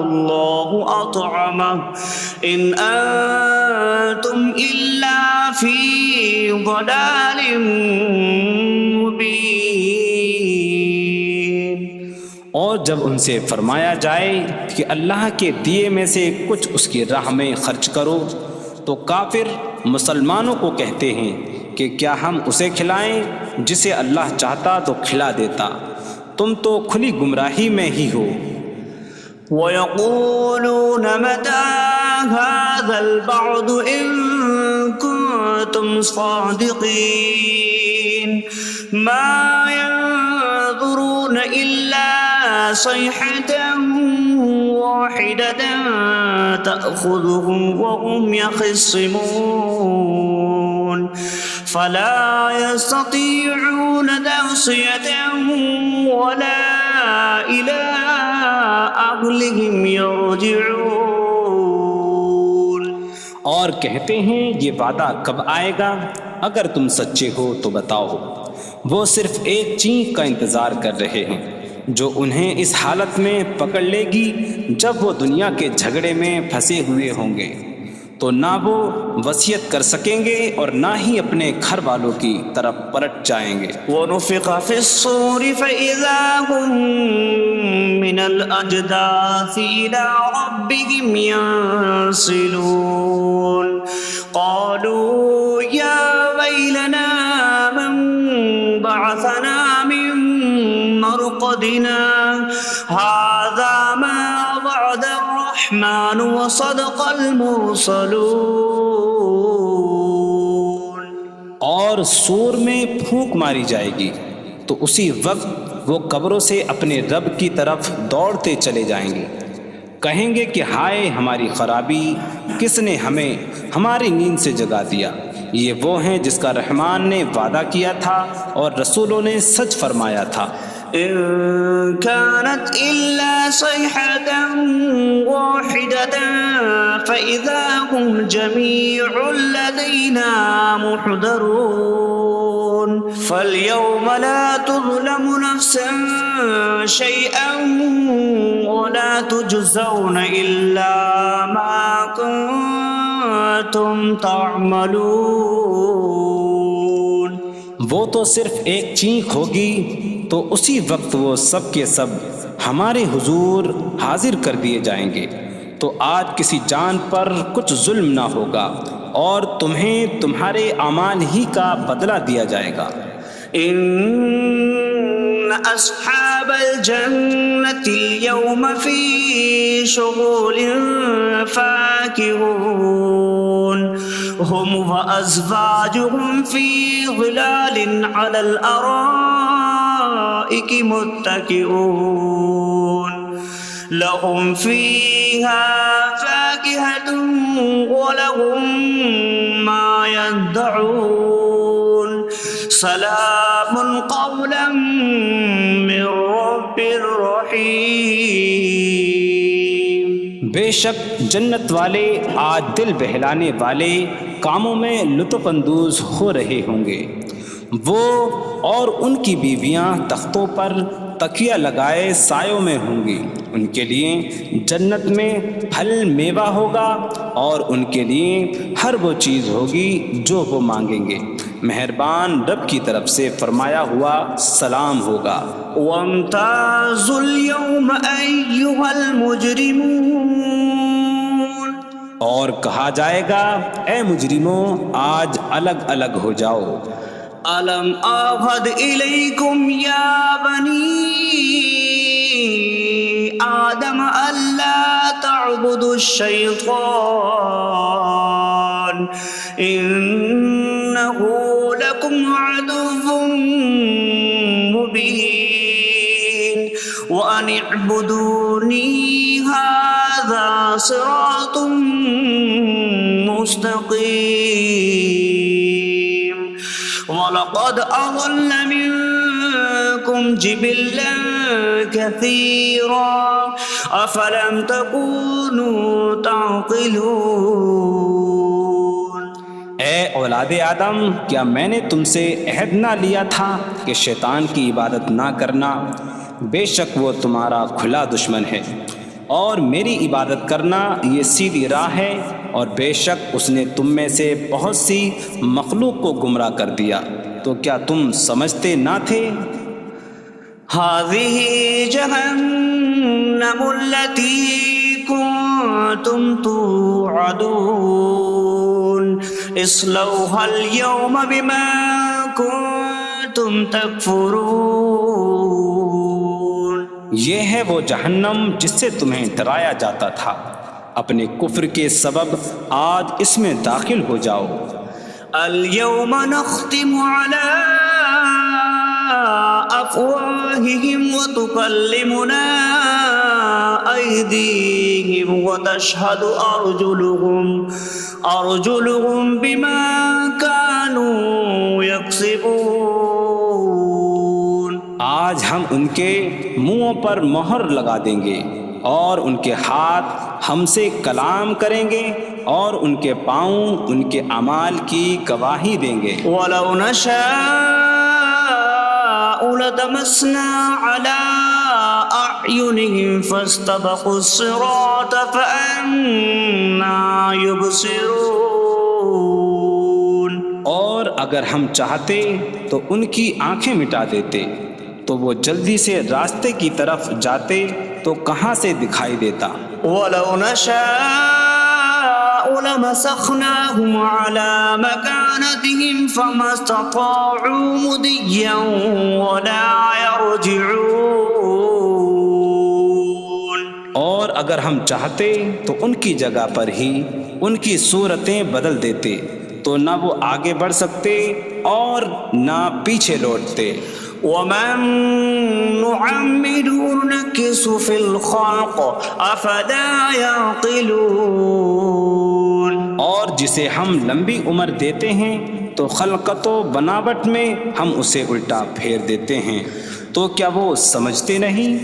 اللَّهُ أَطْعَمَهُ إِنْ أَنتُمْ إِلَّا فِي ضَلَالٍ مبین۔ اور جب ان سے فرمایا جائے کہ اللہ کے دیے میں سے کچھ اس کی راہ میں خرچ کرو تو کافر مسلمانوں کو کہتے ہیں کہ کیا ہم اسے کھلائیں جسے اللہ چاہتا تو کھلا دیتا، تم تو کھلی گمراہی میں ہی ہو۔ وَيَقُولُونَ مَتَىٰ هَٰذَا الْوَعْدُ إِن كُنتُمْ صَادِقِينَ مَا يَنظُرُونَ إِلَّا صَيْحَةً وَاحِدَةً تَأْخُذُهُمْ وَهُمْ يَخِصِّمُونَ فَلَا يَسْتَطِيعُونَ تَوْصِيَةً وَلَا إِلَىٰ أَهْلِهِمْ يَرْجِعُونَ۔ اور کہتے ہیں یہ وعدہ کب آئے گا؟ اگر تم سچے ہو تو بتاؤ۔ وہ صرف ایک چینخ کا انتظار کر رہے ہیں جو انہیں اس حالت میں پکڑ لے گی جب وہ دنیا کے جھگڑے میں پھنسے ہوئے ہوں گے، تو نہ وہ وصیت کر سکیں گے اور نہ ہی اپنے گھر والوں کی طرف پلٹ جائیں گے۔ وَنُفِخَ فِي الصُّورِ فَإِذَا هُم مِّنَ الْأَجْدَاثِ إِلَىٰ رَبِّهِمْ يَنسِلُونَ قَالُوا يَا وَيْلَنَا مَن بَعَثَنَا مِن مَّرْقَدِنَا هَٰذَا مَا وَعَدَ الرَّحْمَٰنُ وَصَدَقَ الْمُرْسَلُونَ۔ اور سور میں پھونک ماری جائے گی تو اسی وقت وہ قبروں سے اپنے رب کی طرف دوڑتے چلے جائیں گے، کہیں گے کہ ہائے ہماری خرابی، کس نے ہمیں ہماری نیند سے جگا دیا۔ یہ وہ ہیں جس کا رحمان نے وعدہ کیا تھا اور رسولوں نے سچ فرمایا تھا۔ إن كانت إلا صيحة واحدة فإذا هم جميع لدينا محضرون فاليوم لا تظلم نفس شيئا ولا تجزون إلا ما كنتم تعملون۔ وہ تو صرف ایک چینخ ہوگی تو اسی وقت وہ سب کے سب ہمارے حضور حاضر کر دیے جائیں گے تو آج کسی جان پر کچھ ظلم نہ ہوگا اور تمہیں تمہارے اعمال ہی کا بدلہ دیا جائے گا۔ إن أصحاب الجنة اليوم في شغل فاكهون هم وأزواجهم في ظلال على الأرائك متكئون لهم فيها فاكهة ولهم ما يدعون سلام قولا من رب رحیم۔ بے شک جنت والے آج دل بہلانے والے کاموں میں لطف اندوز ہو رہے ہوں گے۔ وہ اور ان کی بیویاں تختوں پر تکیہ لگائے سایوں میں ہوں گی۔ ان کے لیے جنت میں پھل میوہ ہوگا اور ان کے لیے ہر وہ چیز ہوگی جو وہ مانگیں گے۔ مہربان رب کی طرف سے فرمایا ہوا سلام ہوگا۔ وامتازوا اليوم أيها المجرمون، اور کہا جائے گا اے مجرموں آج الگ الگ ہو جاؤ۔ ألم أعهد إليكم يا بني آدم ألا تعبدوا الشيطان إنه لكم عدو مبين وأن اعبدوني هذا صراط مستقيم وَلَقَدْ أَضَلَّ مِنكُمْ جِبِلًّا كَثِيرًا أَفَلَمْ تَكُونُوا تَعْقِلُونَ۔ اے اولاد آدم، کیا میں نے تم سے عہد نہ لیا تھا کہ شیطان کی عبادت نہ کرنا؟ بے شک وہ تمہارا کھلا دشمن ہے، اور میری عبادت کرنا یہ سیدھی راہ ہے، اور بے شک اس نے تم میں سے بہت سی مخلوق کو گمراہ کر دیا، تو کیا تم سمجھتے نہ تھے؟ هذه جهنم التي كنتم توعدون اصلوها اليوم بما كنتم تكفرون۔ یہ ہے وہ جہنم جس سے تمہیں ڈرایا جاتا تھا، اپنے کفر کے سبب آج اس میں داخل ہو جاؤ۔ اليوم نختم على أفواههم وتكلمنا أيديهم وتشهد أرجلهم بما كانوا يكسبون۔ آج ہم ان کے منہوں پر مہر لگا دیں گے، اور ان کے ہاتھ ہم سے کلام کریں گے، اور ان کے پاؤں ان کے اعمال کی گواہی دیں گے۔ وَلَوْ نَشَاءُ لَطَمَسْنَا عَلَىٰ أَعْيُنِهِمْ فَاسْتَبَقُوا الصِّرَاطَ فَأَنَّىٰ يُبْصِرُونَ۔ اور اگر ہم چاہتے تو ان کی آنکھیں مٹا دیتے، تو وہ جلدی سے راستے کی طرف جاتے تو کہاں سے دکھائی دیتا۔ وَلَوْ نَشَاءُ لَمَسَخْنَاهُمْ عَلَىٰ مَكَانَتِهِمْ فَمَا اسْتَطَاعُوا مُضِيًّا وَلَا يَرْجِعُونَ۔ اور اگر ہم چاہتے تو ان کی جگہ پر ہی ان کی صورتیں بدل دیتے، تو نہ وہ آگے بڑھ سکتے اور نہ پیچھے لوٹتے۔ وَمَن نُّعَمِّرْهُ نُنَكِّسْهُ فِي الْخَلْقِ أَفَلَا يَعْقِلُونَ۔ اور جسے ہم لمبی عمر دیتے ہیں تو خلقت و بناوٹ میں ہم اسے الٹا پھیر دیتے ہیں، تو کیا وہ سمجھتے نہیں؟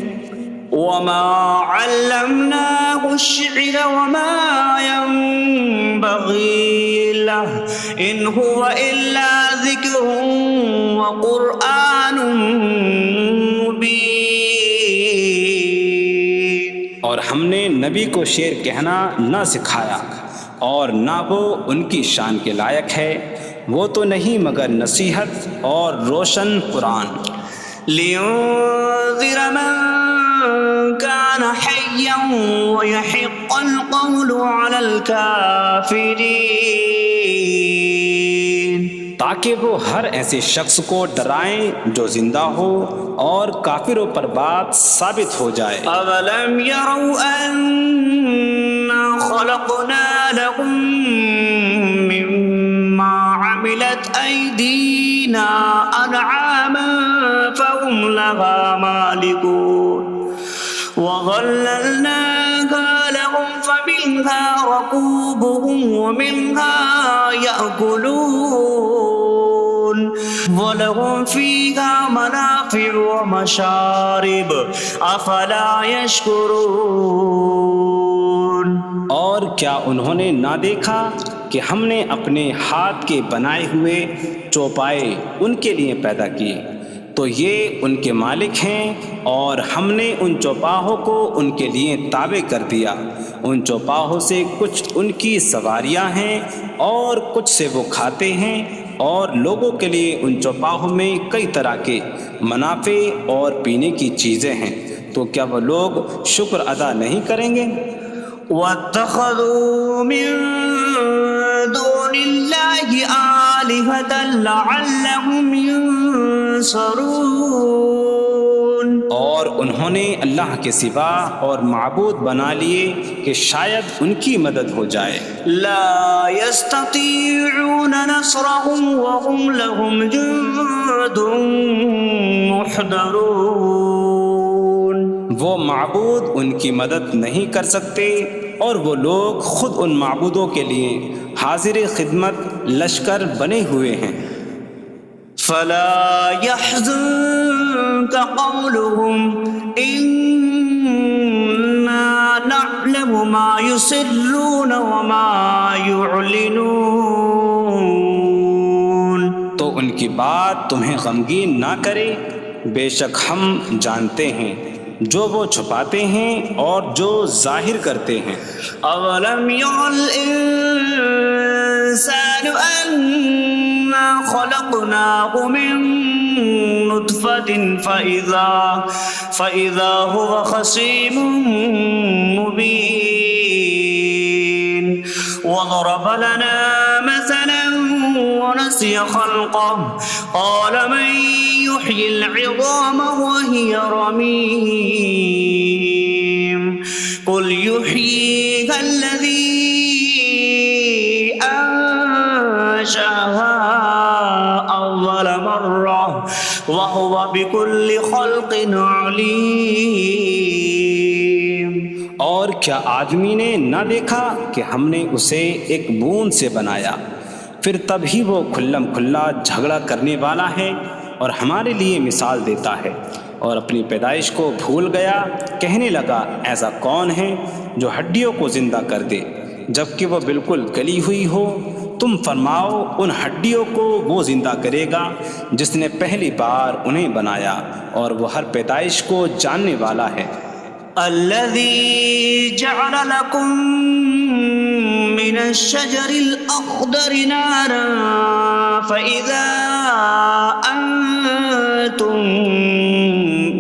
وَمَا عَلَّمْنَاهُ الشِّعْرَ وَمَا يَنبَغِي لَهُ إِنْ هُوَ إِلَّا ذِكْرٌ وَقُرْآنٌ مُبِينٌ۔ اور ہم نے نبی کو شعر کہنا نہ سکھایا، اور نہ وہ ان کی شان کے لائق ہے، وہ تو نہیں مگر نصیحت اور روشن قرآن۔ لِيُنذِرَ مَن كان حيا ويحق القول على الكافرين تاکہ وہ ہر ایسے شخص کو ڈرائیں جو زندہ ہو اور کافروں پر بات ثابت ہو جائے۔ أولم يروا أنا خلقنا لهم مما عملت أيدينا أنعاما فهم لها مالكون وظللناها لهم فمنها ركوبهم ومنها يأكلون وَلَهُمْ فِيهَا مَنَافِعُ وَمَشَارِبُ أَفَلَا يَشْكُرُونَ۔ اور کیا انہوں نے نہ دیکھا کہ ہم نے اپنے ہاتھ کے بنائے ہوئے چوپائے ان کے لیے پیدا کیے تو یہ ان کے مالک ہیں، اور ہم نے ان چوپاہوں کو ان کے لیے تابع کر دیا۔ ان چوپاہوں سے کچھ ان کی سواریاں ہیں اور کچھ سے وہ کھاتے ہیں، اور لوگوں کے لیے ان چوپاہوں میں کئی طرح کے منافع اور پینے کی چیزیں ہیں، تو کیا وہ لوگ شکر ادا نہیں کریں گے؟ وَاتَّخَذُوا مِن دُونِ اللَّهِ آلِهَةً لَعَلَّهُمْ يُنصَرُونَ۔ اور انہوں نے اللہ کے سوا اور معبود بنا لیے کہ شاید ان کی مدد ہو جائے۔ لا يستطيعون نصرهم وهم لهم جند محضرون۔ وہ معبود ان کی مدد نہیں کر سکتے، اور وہ لوگ خود ان معبودوں کے لیے حاضر خدمت لشکر بنے ہوئے ہیں۔ فلا يحزنك قولهم إنا نعلم ما يسرون وما يعلنون۔ تو ان کی بات تمہیں غمگین نہ کرے، بے شک ہم جانتے ہیں جو وہ چھپاتے ہیں اور جو ظاہر کرتے ہیں۔ اولم ير الانسان انا خلقناه من نطفة فإذا هو خصيم مبين وضرب لنا مثلا ونسي خلقه قال من يحيي العظام وهي رميم قل يحييها الذي أنشأها أول مرة وهو بكل خلق عليم۔ اور کیا آدمی نے نہ دیکھا کہ ہم نے اسے ایک بوند سے بنایا، پھر تب ہی وہ کھلم کھلا جھگڑا کرنے والا ہے اور ہمارے لیے مثال دیتا ہے، اور اپنی پیدائش کو بھول گیا، کہنے لگا ایسا کون ہے جو ہڈیوں کو زندہ کر دے جبکہ وہ بالکل گلی ہوئی ہو؟ تم فرماؤ ان ہڈیوں کو وہ زندہ کرے گا جس نے پہلی بار انہیں بنایا، اور وہ ہر پیدائش کو جاننے والا ہے۔ الذي جعل لكم من الشجر الأخضر نارا فإذا أنتم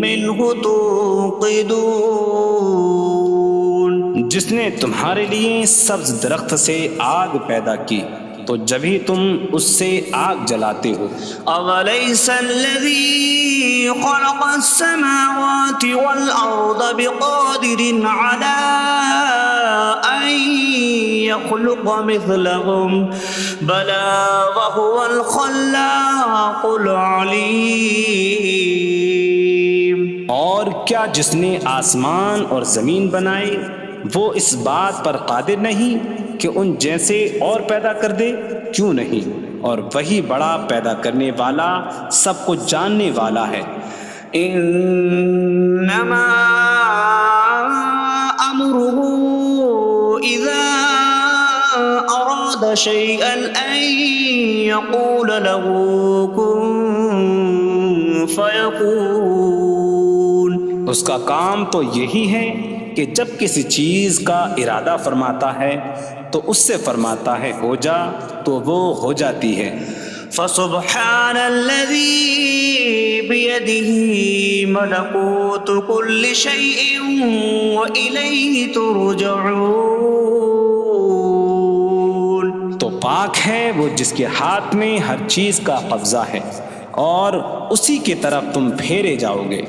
منه توقدون۔ جس نے تمہارے لیے سبز درخت سے آگ پیدا کی تو جبھی تم اس سے آگ جلاتے ہو۔ أَوَلَيْسَ الَّذِي خَلَقَ السَّمَاوَاتِ وَالْأَرْضَ بِقَادِرٍ عَلَىٰ أَن يَخْلُقَ مِثْلَهُمْ بَلَىٰ وَهُوَ الْخَلَّاقُ الْعَلِيمُ۔ اور کیا جس نے آسمان اور زمین بنائے وہ اس بات پر قادر نہیں کہ ان جیسے اور پیدا کر دے؟ کیوں نہیں، اور وہی بڑا پیدا کرنے والا سب کچھ جاننے والا ہے۔ انما امره اذا اراد شيئا ان يقول له كن فيكون۔ اس کا کام تو یہی ہے کہ جب کسی چیز کا ارادہ فرماتا ہے تو اس سے فرماتا ہے ہو جا، تو وہ ہو جاتی ہے۔ فسبحان الذي بيده ملكوت كل شيء وإليه ترجعون. تو پاک ہے وہ جس کے ہاتھ میں ہر چیز کا قبضہ ہے اور اسی کی طرف تم پھیرے جاؤ گے.